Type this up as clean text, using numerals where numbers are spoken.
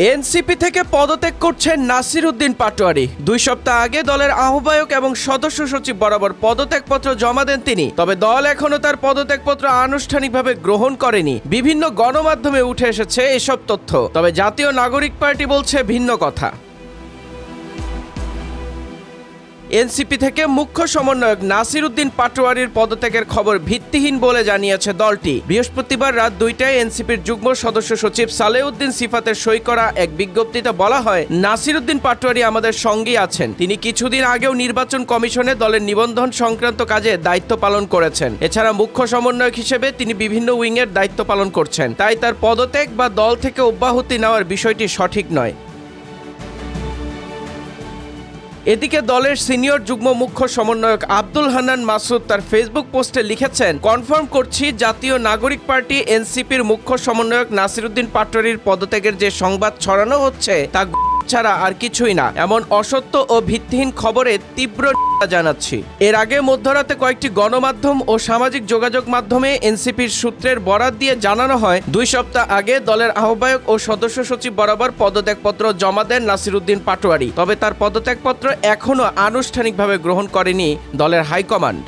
NCP থেকে পদত্যাগ করছেন নাসির উদ্দিন পাটোয়ারি। 2 সপ্তাহ আগে দলের আহ্বায়ক এবং সদস্য সচিব বরাবর পদত্যাগপত্র জমা দেন তিনি। তবে দল এখনো তার পদত্যাগপত্র আনুষ্ঠানিকভাবে গ্রহণ করেনি। বিভিন্ন গণমাধ্যমে উঠে এসেছে এসব তথ্য, তবে জাতীয় নাগরিক পার্টি বলছে ভিন্ন কথা। এনসিপি থেকে মুখ্য সমন্বয়ক নাসির উদ্দিন পাটোয়ারির পদত্যাগের খবর ভিত্তিহীন বলে জানিয়েছে দলটি। বৃহস্পতিবার রাত 2টায় এনসিপির যুগ্ম সদস্য সচিব সালেউদ্দিন সিফাতের সই করা এক বিজ্ঞপ্তিতে বলা হয়, নাসির উদ্দিন পাটোয়ারি আমাদের সঙ্গেই আছেন। তিনি কিছুদিন আগেও নির্বাচন কমিশনে দলের নিবন্ধন সংক্রান্ত কাজে দায়িত্ব পালন করেছেন। এছাড়া মুখ্য সমন্বয়ক হিসেবে তিনি বিভিন্ন উইংয়ের দায়িত্ব পালন করছেন। তাই তার পদত্যাগ বা দল থেকে অব্যাহতি নেওয়ার বিষয়টি সঠিক নয়। এদিকে দলের সিনিয়র যুগ্ম মুখ্য সমন্বয়ক আব্দুল হান্নান মাসুদ তার ফেসবুক পোস্টে লিখেছেন, কনফার্ম করছি জাতীয় নাগরিক পার্টি এনসিপির মুখ্য সমন্বয়ক নাসির উদ্দিন পাটোয়ারির পদত্যাগের যে সংবাদ ছড়ানো হচ্ছে তা ছাড়া আর কিছুই না। এমন অসত্য ও ভিত্তিহীন খবরে তীব্র জানাচ্ছি। এর আগে মধ্যরাতে কয়েকটি গণমাধ্যম ও সামাজিক যোগাযোগ মাধ্যমে এনসিপির সূত্রের বরাত দিয়ে জানানো হয়, 2 সপ্তাহ আগে দলের আহ্বায়ক ও সদস্য সচিব বরাবর পদত্যাগপত্র জমা দেন নাসির উদ্দিন পাটোয়ারি। তবে তার পদত্যাগপত্র এখনো আনুষ্ঠানিকভাবে গ্রহণ করেনি দলের হাইকমান্ড।